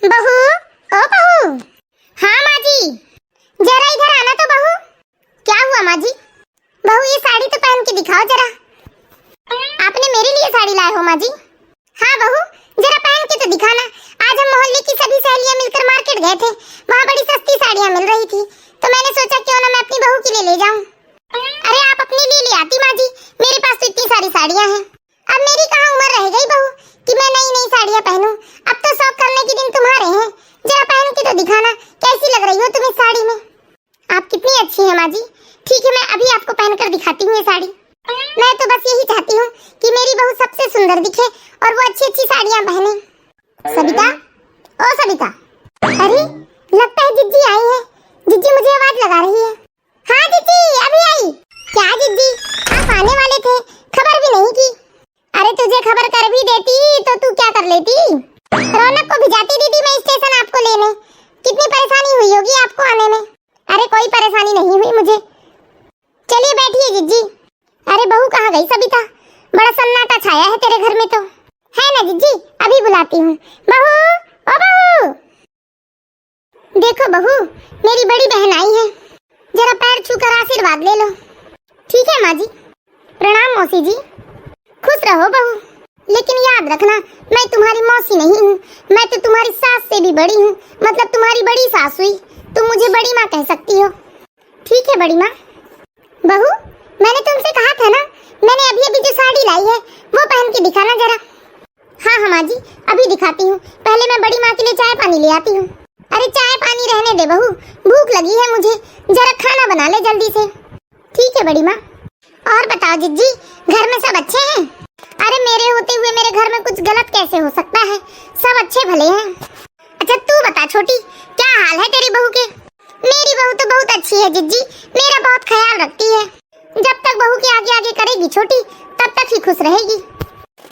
बहू, ओ बहू। हाँ माँ जी, जरा इधर आना तो बहू। क्या हुआ माँ जी? बहू ये साड़ी तो पहन के दिखाओ जरा। आपने मेरे लिए साड़ी लाए हो माँ जी? हाँ बहू, जरा पहन के तो दिखाना। आज हम मोहल्ले की सभी सहेलियां मिलकर मार्केट गए थे, वहाँ बड़ी सस्ती साड़ियाँ मिल रही थी, तो मैंने सोचा क्यों ना मैं अपनी बहू के लिए ले जाऊँ। अरे आप अपने लिए ले आती माँ जी, मेरे पास तो इतनी सारी साड़ियाँ हैं। अब मेरी कहाँ उम्र रह गई बहू कि मैं नई नई साड़ियाँ पहनूं। अब तो शौक करने के दिन तुम्हारे हैं। जरा पहन के तो दिखाना, कैसी लग रही हो तुम इस साड़ी में। आप कितनी अच्छी हैं माँ जी। ठीक है, मैं अभी आपको पहनकर दिखाती हूँ ये साड़ी। मैं तो बस यही चाहती हूँ कि मेरी बहू सबसे सुंदर दिखे और वो अच्छी अच्छी साड़ियाँ पहने। सविता, ओ सविता। अरे लगता है जिज्जी आई है। जिज्जी मुझे आवाज लगा रही है। हाँ जिज्जी, अभी आई। क्या जिज्जी, आप आने वाले थे, खबर भी नहीं की। अरे तुझे खबर कर भी देती तो तू क्या कर लेती। रौनक को भिजाती दीदी मैं स्टेशन आपको लेने। कितनी परेशानी हुई होगी आपको आने में। अरे कोई परेशानी नहीं हुई मुझे। चलिए बैठिए जिज्जी। अरे बहू कहाँ गई सविता? बड़ा सन्नाटा छाया है तेरे घर में तो। है ना जिज्जी, अभी बुलाती हूँ। बहू, ओ बहू। देखो बहू, मेरी बड़ी बहन आई है, जरा पैर छूकर आशीर्वाद ले लो। ठीक है माँ जी। प्रणाम मौसी जी। खुश रहो बहू, लेकिन याद रखना मैं तुम्हारी मौसी नहीं हूँ, मैं तो तुम्हारी सास से भी बड़ी हूँ, मतलब तुम्हारी बड़ी सास हुई। तुम मुझे बड़ी माँ कह सकती हो। ठीक है बड़ी माँ। बहू, मैंने तुमसे कहा था ना, मैंने अभी अभी जो साड़ी लाई है वो पहन के दिखाना जरा। हाँ हाँ माँ जी, अभी दिखाती हूँ। पहले मैं बड़ी माँ के लिए चाय पानी ले आती हूँ। अरे चाय पानी रहने दे बहू, भूख लगी है मुझे, जरा खाना बना ले जल्दी से। ठीक है बड़ी माँ। और बताओ जिज्जी, घर में सब अच्छे हैं? अरे मेरे होते हुए मेरे घर में कुछ गलत कैसे हो सकता है, सब अच्छे भले हैं। अच्छा तू बता छोटी, क्या हाल है तेरी बहू के? मेरी बहू तो बहुत अच्छी है जिज्जी, मेरा बहुत ख्याल रखती है। जब तक बहू के आगे आगे करेगी छोटी, तब तक ही खुश रहेगी।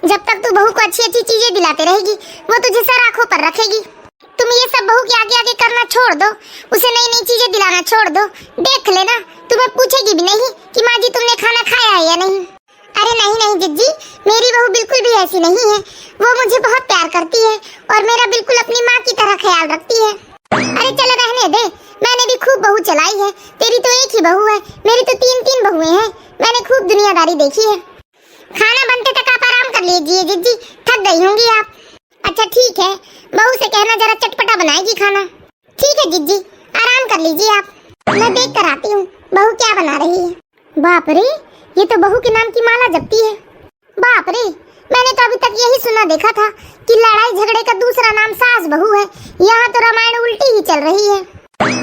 जब तक तू बहू को अच्छी अच्छी चीजें दिलाते रहेगी, वो तुझे सर आंखों पर रखेगी। तुम ये सब बहू के आगे आगे करना छोड़ दो, उसे नई नई चीजें दिलाना छोड़ दो। देख लेना, तुम्हें पूछेगी भी नहीं कि माँ जी तुमने खाना खाया है या नहीं। अरे नहीं नहीं जिज्जी, मेरी बहू बिल्कुल भी ऐसी नहीं है। वो मुझे बहुत प्यार करती है और मेरा बिल्कुल अपनी माँ की तरह ख्याल रखती है। अरे चलो रहने दे, मैंने भी खूब बहू चलाई है। तेरी तो एक ही बहू है, मेरी तो तीन तीन बहुएं हैं। मैंने खूब दुनियादारी देखी है। खाना बनते तक आप आराम कर लीजिए जिज्जी, थक गई होंगी आप। अच्छा ठीक है, बहू से कहना जरा चटपटा बनाएगी खाना। ठीक है जिज्जी, आराम कर लीजिए आप, मैं देख कर आती हूँ बहू क्या बना रही है। बाप रे, ये तो बहू के नाम की माला जपती है। बाप रे, मैंने तो अभी तक यही सुना देखा था कि लड़ाई झगड़े का दूसरा नाम सास बहू है। यहाँ तो रामायण उल्टी ही चल रही है।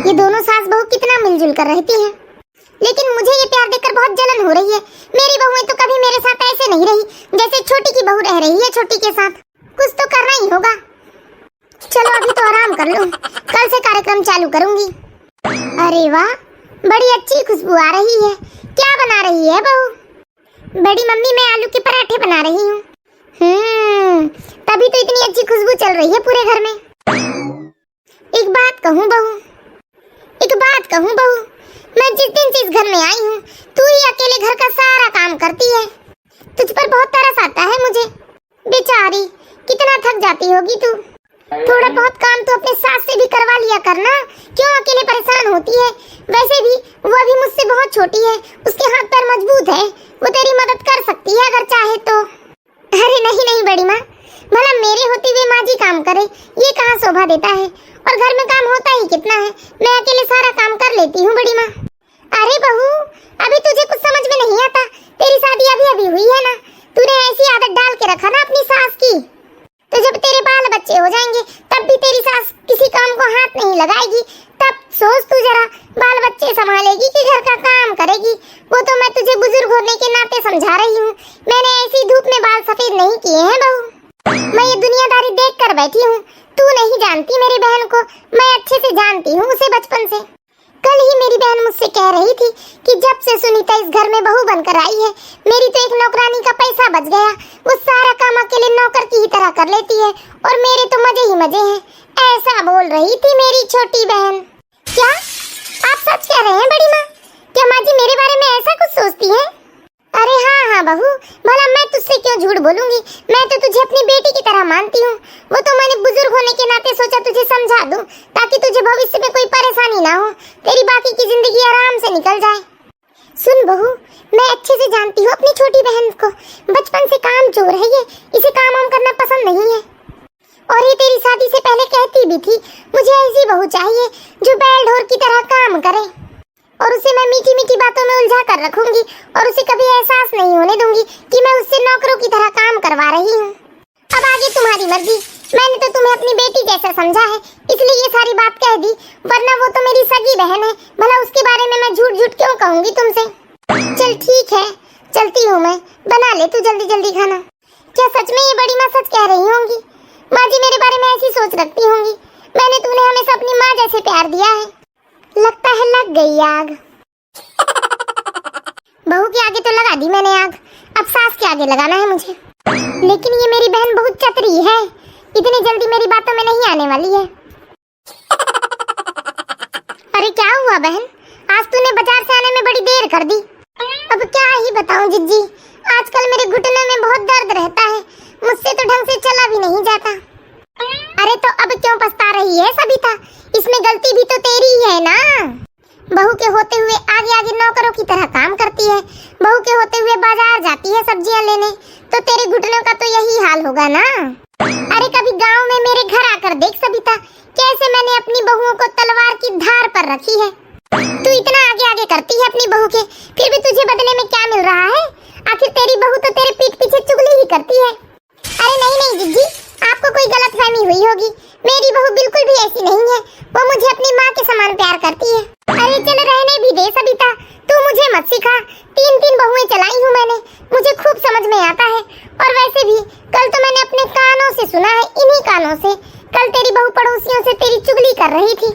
ये दोनों सास बहू कितना मिलजुल कर रहती हैं। लेकिन मुझे ये प्यार देखकर बहुत जलन हो रही है। मेरी बहुएं तो कभी मेरे साथ ऐसे नहीं रही जैसे छोटी की बहू रह रही है छोटी के साथ। कुछ तो करना ही होगा। चलो अभी तो आराम कर लो, कल से कार्यक्रम चालू करूंगी। अरे वाह, बड़ी अच्छी खुशबू आ रही है। क्या बना रही है बहू? बड़ी मम्मी मैं आलू के पराठे बना रही हूँ। तभी तो इतनी अच्छी खुशबू चल रही है पूरे घर में। एक बात कहूँ बहू, मैं जिस दिन से इस घर में आई हूँ, तू ही अकेले घर का सारा काम करती है। तुझ पर बहुत तरस आता है मुझे। बेचारी कितना थक जाती होगी तू। थोड़ा बहुत काम तो अपने सास से भी करवा लिया करना, क्यों अकेले परेशान होती है? वैसे भी वो अभी मुझसे बहुत छोटी है, उसके हाथ पैर मजबूत है, वो तेरी मदद कर सकती है अगर चाहे तो। अरे नहीं नहीं बड़ी माँ, भला मेरे होते हुए माँ जी काम करे, ये कहाँ शोभा देता है। और घर में काम होता ही कितना है, मैं अकेले सारा काम कर लेती हूँ बड़ी माँ। अरे बहू, अभी तुझे कुछ समझ में नहीं आता, तेरी शादी अभी अभी हुई है ना, तूने ऐसी आदत डाल के रखा ना अपनी सास की, तो जब तेरे बाल बच्चे हो जाएंगे तब भी तेरी सास किसी काम को हाथ नहीं लगाएगी। तब सोच तू जरा, बाल बच्चे संभालेगी कि घर का काम करेगी? वो तो मैं तुझे बुजुर्ग होने के नाते समझा रही हूँ, मैंने ऐसी धूप में बाल सफेद नहीं किए हैं बहू। मैं ये दुनियादारी देख कर बैठी हूँ। तू नहीं जानती मेरी बहन को, मैं अच्छे से जानती हूँ उसे बचपन से। कल ही मेरी बहन मुझसे कह रही थी कि जब से सुनीता इस घर में बहू बनकर आई है, मेरी तो एक नौकरानी का पैसा बच गया। वो सारा काम अकेले नौकर की ही तरह कर लेती है और मेरे तो मजे ही मजे हैं। ऐसा बोल रही थी मेरी छोटी बहन। क्या आप सच कह रहे हैं बड़ी माँ? क्या माँ जी मेरे बारे में ऐसा कुछ सोचती है? अरे हाँ बहू, भला मैं तुझसे क्यों झूठ बोलूंगी, मैं तो तुझे अपनी बेटी की तरह मानती हूँ। वो तो मैंने बुजुर्ग होने के नाते सोचा तुझे समझा दूं ताकि तुझे भविष्य में कोई परेशानी ना हो, तेरी बाकी की जिंदगी आराम से निकल जाए। सुन बहू, मैं अच्छे से जानती हूँ अपनी छोटी बहन को, बचपन से काम चोर है ये, इसे काम वाम करना पसंद नहीं है। और ये तेरी शादी से पहले कहती भी थी मुझे ऐसी बहू चाहिए जो बैल ढोर की तरह काम करे, और उसे मैं मीठी मीठी बातों में उलझा कर रखूंगी और उसे कभी एहसास नहीं होने दूंगी कि मैं उससे नौकरों की तरह काम करवा रही हूँ। अब आगे तुम्हारी मर्जी, मैंने तो तुम्हें अपनी बेटी जैसा समझा है इसलिए ये सारी बात कह दी, वरना वो तो मेरी सगी बहन है, भला उसके बारे में मैं झूठ झूठ क्यों कहूंगी तुमसे। चल ठीक है, चलती हूँ मैं, बना ले तू जल्दी जल्दी खाना। क्या सच में ये बड़ी माँ सच कह रही होंगी? माँ जी मेरे बारे में ऐसी सोच रखती होंगी, मैंने तुम्हें हमेशा अपनी माँ जैसे प्यार दिया है। लगता है लग गई आग। बहू के आगे तो लगा दी मैंने आग, अब सास के आगे लगाना है मुझे। लेकिन ये मेरी बहन बहुत चतुरी है, इतनी जल्दी मेरी बातों में नहीं आने वाली है। अरे क्या हुआ बहन, आज तूने बाजार से आने में बड़ी देर कर दी। अब क्या ही बताऊं जिज्जी, आजकल मेरे घुटनों में बहुत दर्द रहता है, मुझसे तो ढंग से चला भी नहीं जाता। अरे तो अब क्यों पछता रही है सबिता, इसमें गलती भी तो तेरी ही है ना। बहू के होते हुए आगे आगे नौकरों की तरह काम करती है, बहू के होते हुए बाजार जाती है सब्जियां लेने, तो तेरे घुटनों का तो यही हाल होगा ना। अरे कभी गांव में मेरे घर आकर देख सबिता, कैसे मैंने अपनी बहुओं को तलवार की धार पर रखी है। तू इतना आगे आगे करती है अपनी बहू के, फिर भी तुझे बदले में क्या मिल रहा है? आखिर तेरी बहू तो तेरे पीठ पीछे चुगली ही करती है। अरे नहीं नहीं जिज्जी, आपको कोई गलतफहमी हुई होगी, मेरी बहू बिल्कुल भी ऐसी नहीं है, वो मुझे अपनी माँ के समान प्यार करती है। अरे चल रहने भी दे सबिता, तू मुझे मत सिखा, 3 बहुएं चलाई हूँ मैंने, मुझे खूब समझ में आता है। और वैसे भी कल तो मैंने अपने कानों से सुना है, इन्हीं कानों से, कल तेरी बहू पड़ोसियों से तेरी चुगली कर रही थी।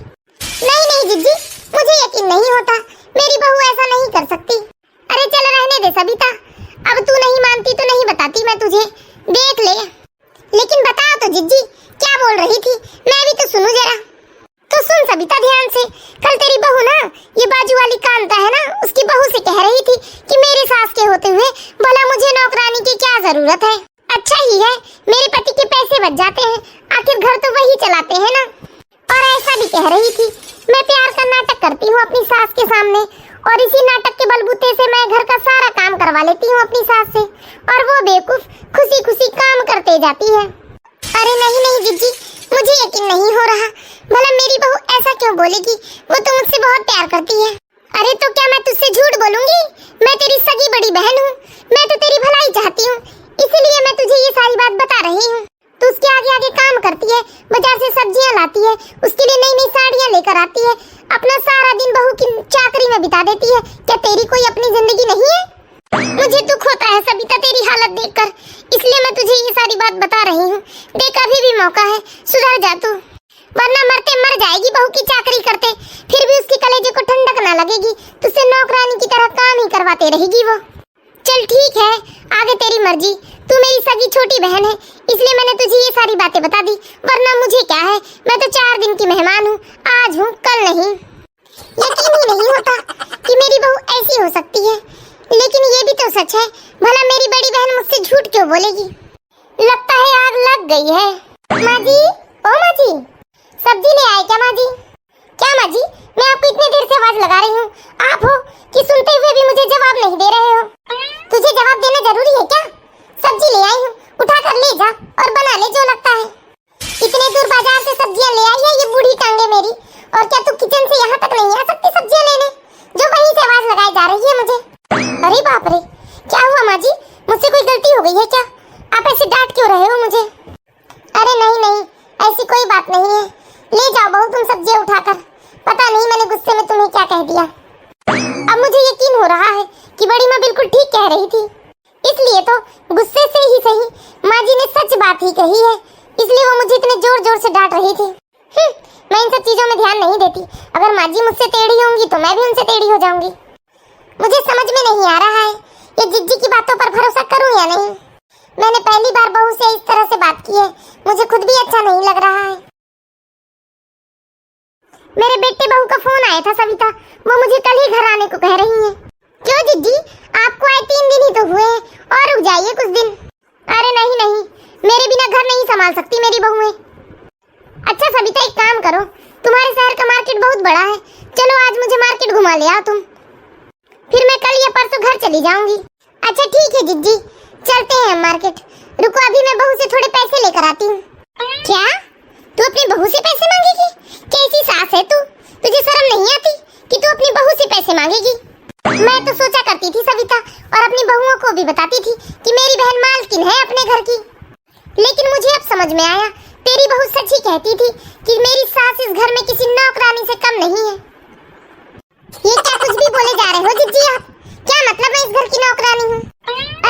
नहीं नहीं जिज्जी, मुझे यकीन नहीं होता, मेरी बहू ऐसा नहीं कर सकती। अरे चल रहने दे सबिता, अब तू नहीं मानती तो नहीं बताती मैं तुझे, देख ले। लेकिन बताओ तो जिज्जी, क्या बोल रही थी, मैं भी तो सुनूं जरा। तो सुन सबिता ध्यान से, कल तेरी बहू ना, ये बाजू वाली कांता है ना, उसकी बहू से कह रही थी कि मेरे सास के होते हुए भला मुझे नौकरानी की क्या जरूरत है, अच्छा ही है मेरे पति के पैसे बच जाते हैं, आखिर घर तो वही चलाते हैं ना। और ऐसा भी कह रही थी मैं प्यार का नाटक करती हूँ अपनी सास के सामने, और इसी नाटक के बलबूते से मैं घर का सारा काम करवा लेती हूँ अपनी सास से, और वो बेवकूफ खुशी खुशी काम करते जाती है। अरे नहीं नहीं जिज्जी, मुझे यकीन नहीं हो रहा, भला मेरी बहू ऐसा क्यों बोलेगी, वो तो मुझसे बहुत प्यार करती है। अरे तो क्या मैं तुझसे झूठ बोलूंगी, मैं तेरी सगी बड़ी बहन हूँ, मैं तो तेरी भलाई चाहती हूँ, इसीलिए मैं तुझे ये सारी बात बता रही हूँ। तू उसके आगे आगे काम करती है, बाजार से सब्जियाँ लाती है, उसके लिए नई नई साड़ियाँ लेकर आती है, अपना सारा दिन बहू की चाकरी में बिता देती है, क्या तेरी कोई अपनी जिंदगी नहीं है? मुझे दुख होता है सबिता तेरी हालत देखकर, इसलिए मैं तुझे ये सारी बात बता रही हूँ। देख अभी भी मौका है, सुधर जा तू, वरना मरते मर जाएगी बहू की चाकरी करते, फिर भी उसके कलेजे को ठंडक ना लगेगी, तुझसे नौकरानी की तरह काम ही करवाते रहेगी वो। चल ठीक है, आगे तेरी मर्जी, तू मेरी सगी छोटी बहन है, इसलिए मैंने तुझे ये सारी बातें बता दी, वरना मुझे क्या है, मैं तो 4 दिन की मेहमान हूँ, आज हूँ कल नहीं। यकीन ही नहीं होता कि मेरी बहू ऐसी हो सकती है, लेकिन ये भी तो सच है, भला मेरी बड़ी बहन मुझसे झूठ क्यों बोलेगी। लगता है आग लग गई है। माँ जी, ओ माँ जी, सब्जी ले आए क्या माँ जी? क्या माँ जी, मैं आपको इतनी देर से आवाज लगा रही हूँ, आप हो कि सुनते हुए भी मुझे जवाब नहीं दे रहे हो? तुझे जवाब देना जरूरी है क्या? सब्जी ले आई हूँ, उठा कर ले जा और बना ले जो लगता है। इतने दूर बाजार से सब्जियाँ ले आई है ये बूढ़ी टांगे मेरी, और क्या तू किचन से यहाँ तक नहीं आ सकती सब्जियाँ लेने, जो वहीं से आवाज लगाई जा रही है मुझे? अरे बाप रे, क्या हुआ माँ जी, मुझसे कोई गलती हो गई है क्या? आप ऐसे डांट क्यों रहे हो मुझे? अरे नहीं नहीं, ऐसी कोई बात नहीं है, ले जाओ बहू तुम सब्जियाँ उठाकर, पता नहीं मैंने गुस्से में तुम्हें क्या कह दिया। अब मुझे यकीन हो रहा है कि बड़ी माँ बिल्कुल ठीक कह रही थी, इसलिए तो गुस्से से ही सही माँ जी ने सच बात ही कही है, इसलिए वो मुझे इतने जोर जोर से डांट रही थी। मैं इन सब चीजों में ध्यान नहीं देती, अगर माँ जी मुझसे टेढ़ी होंगी तो मैं भी उनसे टेढ़ी हो जाऊंगी। मुझे समझ में नहीं आ रहा है ये जिज्जी की बातों पर भरोसा करूं या नहीं। मैंने पहली बार बहू से इस तरह से बात की है, मुझे खुद भी अच्छा नहीं लग रहा है। मेरे बेटे बहू का फोन आया था सविता, वो मुझे कल ही घर आने को कह रही है। क्यों जिज्जी, आपको आए 3 दिन ही तो हुए हैं, और रुक जाइए कुछ दिन। अरे नहीं नहीं, मेरे बिना घर नहीं संभाल सकती मेरी बहुएं। अच्छा सविता, एक काम करो, तुम्हारे शहर का मार्केट बहुत बड़ा है, चलो आज मुझे मार्केट घुमा ले आओ तुम, फिर मैं कल या परसों घर चली जाऊंगी। अच्छा ठीक है जिज्जी, चलते हैं मार्केट। रुको, अभी मैं बहू से थोड़े पैसे लेकर आती हूँ। क्या? तू अपनी बहू से पैसे मांगेगी? कैसी सास है तू? तुझे शर्म नहीं आती कि तू अपनी बहू से पैसे मांगेगी? मैं तो सोचा करती थी सविता, और अपनी बहुओं को भी बताती थी कि मेरी बहन मालकिन है अपने घर की, लेकिन मुझे अब समझ में आया, तेरी बहू सच ही कहती थी कि मेरी सास इस घर में किसी नौकरानी से कम नहीं है। ये क्या कुछ भी बोले जा रहे हो जिज्जी आप? क्या मतलब मैं इस घर की नौकरानी हूँ?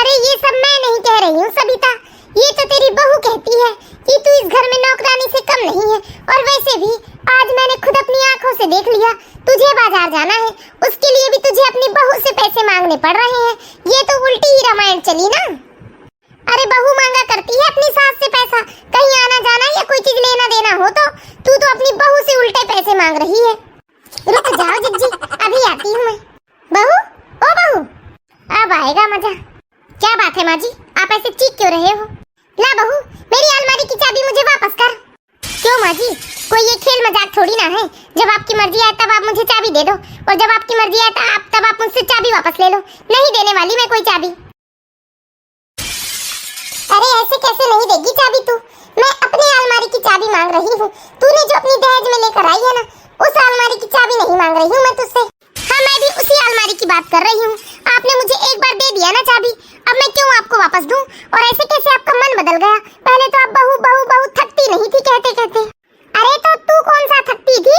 अरे ये सब मैं नहीं कह रही हूँ सविता, ये तो तेरी बहू कहती है कि तू इस घर में नौकरानी से कम नहीं है। और वैसे भी आज मैंने खुद अपनी आंखों से देख लिया, तुझे बाजार जाना है, उसके लिए भी तुझे अपनी बहू से पैसे मांगने पड़ रहे हैं। ये तो उल्टी ही रामायण चली ना। अरे बहू मांगा करती है अपनी सास से पैसा, कहीं आना जाना या कोई चीज लेना देना हो तो तू तो अपनी बहू से उल्टे पैसे मांग रही है। रुक जाओ जिज्जी, अभी आती हूँ मैं। बहू, ओ बहू, अब आएगा मजा। क्या बात है माँ जी, आप ऐसे चीख क्यों रहे हो? ला बहू, मेरी अलमारी की चाबी मुझे वापस कर। क्यों माँ जी, कोई ये खेल मजाक थोड़ी ना है, जब आपकी मर्जी आए तब आप मुझे चाबी दे दो, और जब आपकी मर्जी आए तब आप मुझसे चाबी वापस ले लो। नहीं देने वाली मैं कोई चाबी। अरे ऐसे कैसे नहीं देगी चाबी तू? मैं अपनी अलमारी की चाबी मांग रही हूँ, तूने जो अपनी दहेज में लेकर आई है ना, उस अलमारी की चाबी नहीं मांग रही हूँ मैं तुझसे। हाँ, मैं भी उसी अलमारी की बात कर रही हूँ। आपने मुझे एक बार दे दिया ना चाबी, अब मैं क्यों आपको वापस दूं? और ऐसे कैसे आपका मन बदल गया? पहले तो आप बहू बहू बहू थकती नहीं थी कहते कहते। अरे तो तू कौन सा थकती थी?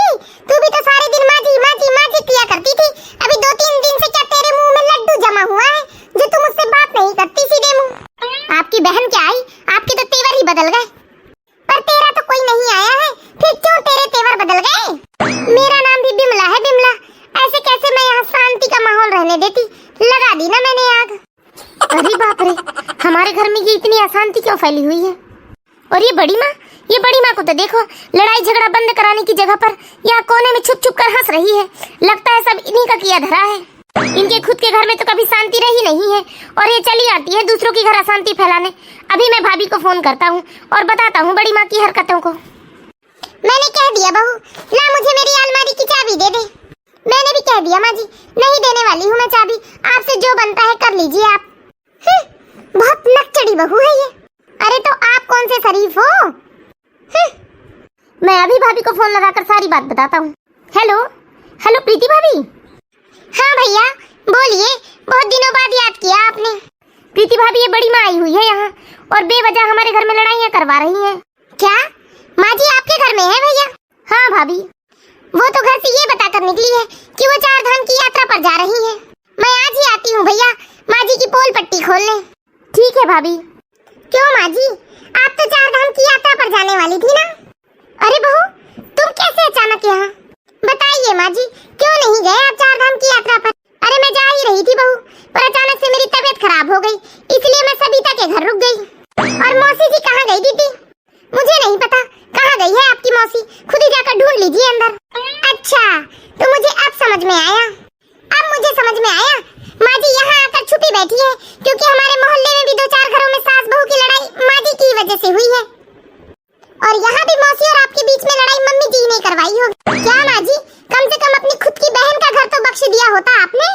तू भी तो सारे दिन माजी माजी माजी किया करती थी। अभी 2-3 दिन से क्या तेरे मुंह में लड्डू जमा हुआ है जो तू मुझसे बात नहीं करती सीधे मुंह? आपकी बहन क्या आई, आपके तो तेवर ही बदल गए। पर तेरा तो कोई नहीं आया है, फिर क्यों तेरे तेवर बदल गए? मेरा नाम भी बिमला है, बिमला। ऐसे कैसे मैं यहाँ शांति का माहौल रहने देती? लगा दी ना मैंने आग। अरे बाप रे, हमारे घर में ये इतनी अशांति क्यों फैली हुई है? और ये बड़ी माँ को तो देखो, लड़ाई झगड़ा बंद कराने की जगह पर यहाँ कोने में छुप छुप कर हंस रही है। लगता है सब इन्हीं का किया धरा है। इनके खुद के घर में तो कभी शांति रही नहीं है, और ये चली आती है दूसरों की घर अशांति फैलाने। अभी मैं भाभी को फोन करता हूँ और बताता हूँ बड़ी माँ की हरकतों को। मैंने कह दिया बहू, ला मुझे मेरी अलमारी की चाबी दे दे। मैंने भी कह दिया माँ जी, नहीं देने वाली हूँ मैं चाबी, आपसे जो बनता है कर लीजिए आप। बहुत नकचड़ी बहू है ये। अरे तो आप कौन से शरीफ हो? मैं अभी भाभी को फोन लगाकर सारी बात बताता हूँ। हेलो हेलो प्रीति भाभी। हाँ भैया बोलिए, बहुत दिनों बाद याद किया आपने। प्रीति भाभी, ये बड़ी माँ आई हुई है यहाँ और बेवजह हमारे घर में लड़ाइयाँ करवा रही हैं। क्या माँ जी आपके घर में है भैया? हाँ भाभी, वो तो घर से ये बताकर निकली है कि वो 4 धाम की यात्रा पर जा रही है। मैं आज ही आती हूँ भैया, माँ जी की पोल पट्टी खोल ले। ठीक है भाभी। क्यों माँ जी, आप तो 4 धाम की यात्रा पर जाने वाली थी ना? अरे बहू, तुम कैसे अचानक यहाँ? बताइए माँ जी, क्यों नहीं गए आप 4 धाम की यात्रा पर? अरे मैं जा ही रही थी बहू, पर अचानक से मेरी तबीयत खराब हो गई, इसलिए मैं सबिता के घर रुक गई। और मौसी जी कहाँ गई दीदी? मुझे नहीं पता कहाँ गई है आपकी मौसी, खुद ही जाकर ढूंढ लीजिए अंदर। अच्छा, तो मुझे अब समझ में आया, अब मुझे समझ में आया। माँ जी यहाँ आकर छुपी बैठी है क्योंकि हमारे मोहल्ले में भी 2-4 घरों में सास बहू की लड़ाई माँ जी की वजह से हुई है, और यहाँ भी मौसी और आपके बीच में लड़ाई मम्मी जी ने करवाई होगी। क्या माँ जी, कम से कम अपनी खुद की बहन का घर तो बख्श दिया होता आपने।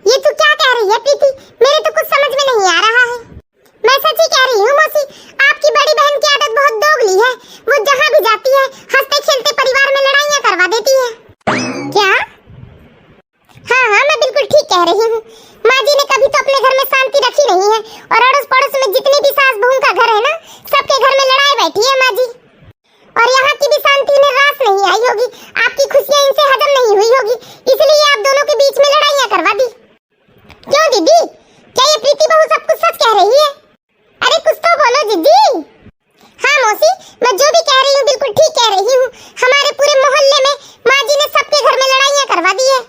ये तू क्या कह रही है प्रीति? मेरे तो कुछ समझ में नहीं आ रहा है। मैं सच ही कह रही हूँ मौसी, आपकी बड़ी बहन की आदत बहुत दोगली है। वो जहाँ भी जाती है हंसते खेलते परिवार में लड़ाइयाँ करवा देती है। क्या? हाँ, मैं बिल्कुल ठीक कह रही हूँ। माँ जी ने कभी तो अपने घर में शांति रखी नहीं है, और अड़ोस पड़ोस में जितनी भी सास बहू का घर है ना, सबके घर में लड़ाई बैठी है माँ जी। और यहाँ की भी शांति उन्हें रास नहीं आई होगी, आपकी खुशियाँ इनसे हजम नहीं हुई होगी, इसलिए आप दोनों के बीच में लड़ाइयाँ करवा दी। क्यों दीदी, क्या ये प्रीति बहू सब कुछ सच कह रही है? अरे कुछ तो बोलो दीदी। हाँ मौसी, मैं जो भी कह रही हूँ बिल्कुल ठीक कह रही हूँ। हमारे पूरे मोहल्ले में माँ जी ने सबके घर में लड़ाइयाँ करवा दी है।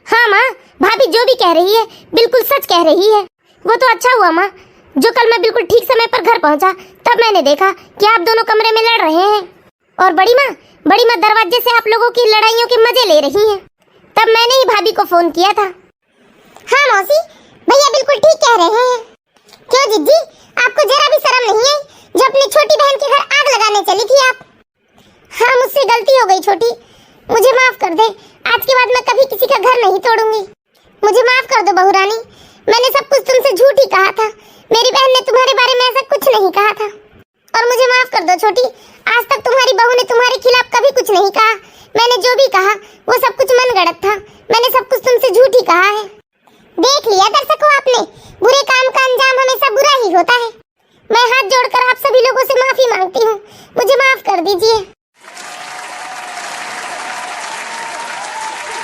हाँ माँ, भाभी जो भी कह रही है बिल्कुल सच कह रही है। वो तो अच्छा हुआ माँ, जो कल मैं बिल्कुल ठीक समय पर घर पहुँचा, तब मैंने देखा कि आप दोनों कमरे में लड़ रहे हैं, और बड़ी माँ दरवाजे से आप लोगों की लड़ाइयों के मजे ले रही हैं। तब मैंने ही भाभी को फोन किया था। हाँ मौसी, भैया बिल्कुल ठीक कह रहे हैं। क्यों जिज्जी, आपको जरा भी शर्म नहीं आई जो अपनी छोटी बहन के घर आग लगाने चली थी आप? हाँ, मुझसे गलती हो गई छोटी, मुझे माफ कर दे। आज के बाद मैं कभी किसी का घर नहीं तोड़ूंगी। मुझे माफ कर दो बहू रानी, मैंने सब कुछ तुमसे झूठ ही कहा था। मेरी बहन ने तुम्हारे बारे में ऐसा कुछ नहीं कहा था। और मुझे माफ कर दो छोटी, आज तक तुम्हारी बहू ने तुम्हारे खिलाफ कभी कुछ नहीं कहा। मैंने जो भी कहा वो सब कुछ मनगढ़ंत था। मैंने सब कुछ तुमसे झूठ ही कहा है। देख लिया दर्शकों आपने, बुरे काम का अंजाम हमेशा बुरा ही होता है। मैं हाथ जोड़कर आप सभी लोगों से माफी मांगती हूँ, मुझे माफ कर दीजिए।